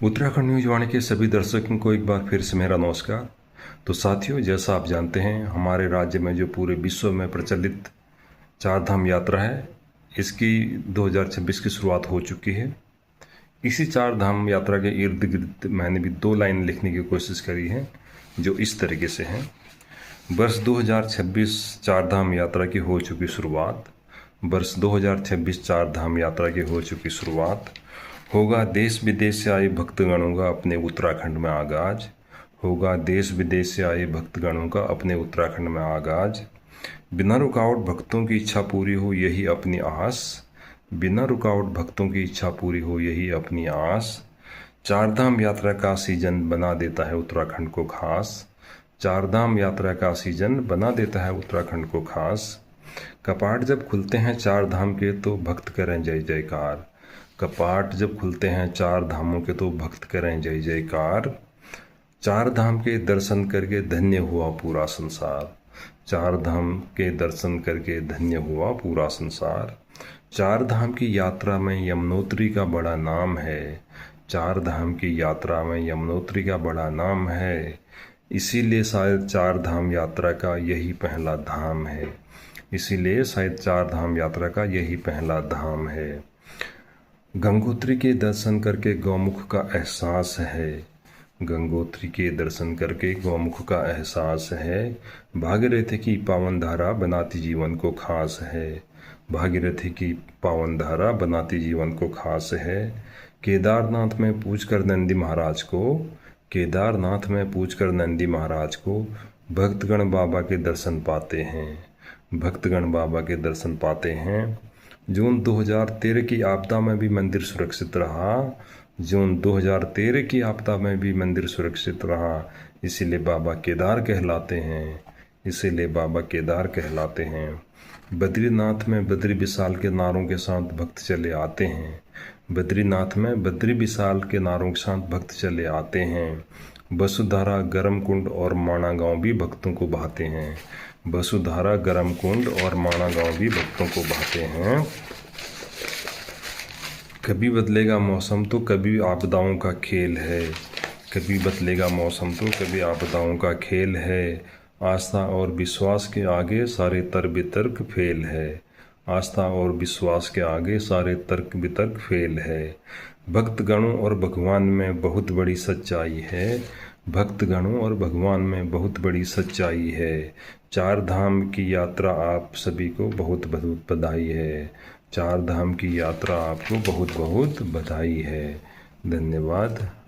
Uttarakhand news वाणी के सभी दर्शकों को एक बार फिर से मेरा नमस्कार। तो साथियों, जैसा आप जानते हैं, हमारे राज्य में जो पूरे विश्व में प्रचलित चार धाम यात्रा है, इसकी 2026 की शुरुआत हो चुकी है। इसी चार धाम यात्रा के इर्द गिर्द मैंने भी दो लाइन लिखने की कोशिश करी है, जो इस तरीके से हैं। वर्ष 2026 चार धाम यात्रा की हो चुकी शुरुआत। वर्ष 2026 चार धाम यात्रा की हो चुकी शुरुआत। होगा देश विदेश से आए भक्तगणों का अपने उत्तराखंड में आगाज। होगा देश विदेश से आए भक्तगणों का अपने उत्तराखंड में आगाज। बिना रुकावट भक्तों की इच्छा पूरी हो, यही अपनी आस। बिना रुकावट भक्तों की इच्छा पूरी हो, यही अपनी आस। चार धाम यात्रा का सीजन बना देता है उत्तराखंड को खास। चार धाम यात्रा का सीजन बना देता है उत्तराखंड को खास। कपाट जब खुलते हैं चार धाम के तो भक्त करें जय जयकार। कपाट जब खुलते हैं चार धामों के तो भक्त करें जय जयकार। चार धाम के दर्शन करके धन्य हुआ पूरा संसार। चार धाम के दर्शन करके धन्य हुआ पूरा संसार। चार धाम की यात्रा में यमुनोत्री का बड़ा नाम है। चार धाम की यात्रा में यमुनोत्री का बड़ा नाम है। इसीलिए शायद चार धाम यात्रा का यही पहला धाम है। इसीलिए शायद चार धाम यात्रा का यही पहला धाम है। गंगोत्री के दर्शन करके गौमुख का एहसास है। गंगोत्री के दर्शन करके गौमुख का एहसास है। भागीरथी की पावन धारा बनाती जीवन को खास है। भागीरथी की पावन धारा बनाती जीवन को खास है। केदारनाथ में पूछकर नंदी महाराज को, केदारनाथ में पूछकर नंदी महाराज को भक्तगण बाबा के दर्शन पाते हैं। भक्तगण बाबा के दर्शन पाते हैं। जून 2013 की आपदा में भी मंदिर सुरक्षित रहा। जून 2013 की आपदा में भी मंदिर सुरक्षित रहा। इसीलिए बाबा केदार कहलाते हैं। इसीलिए बाबा केदार कहलाते हैं। बद्रीनाथ में बद्री विशाल के नारों के साथ भक्त चले आते हैं। बद्रीनाथ में बद्री विशाल के नारों के साथ भक्त चले आते हैं। वसुधारा, गरम कुंड और माणा गांव भी भक्तों को भाते हैं। वसुधारा, गरम कुंड और माणा गांव भी भक्तों को भाते हैं। कभी बदलेगा मौसम तो कभी आपदाओं का खेल है। कभी बदलेगा मौसम तो कभी आपदाओं का खेल है। आस्था और विश्वास के आगे सारे तर्क वितर्क फेल है। आस्था और विश्वास के आगे सारे तर्क वितर्क फेल है। भक्तगणों और भगवान में बहुत बड़ी सच्चाई है। भक्तगणों और भगवान में बहुत बड़ी सच्चाई है। चार धाम की यात्रा आप सभी को बहुत बहुत बधाई है। चार धाम की यात्रा आपको बहुत बहुत बधाई है। धन्यवाद।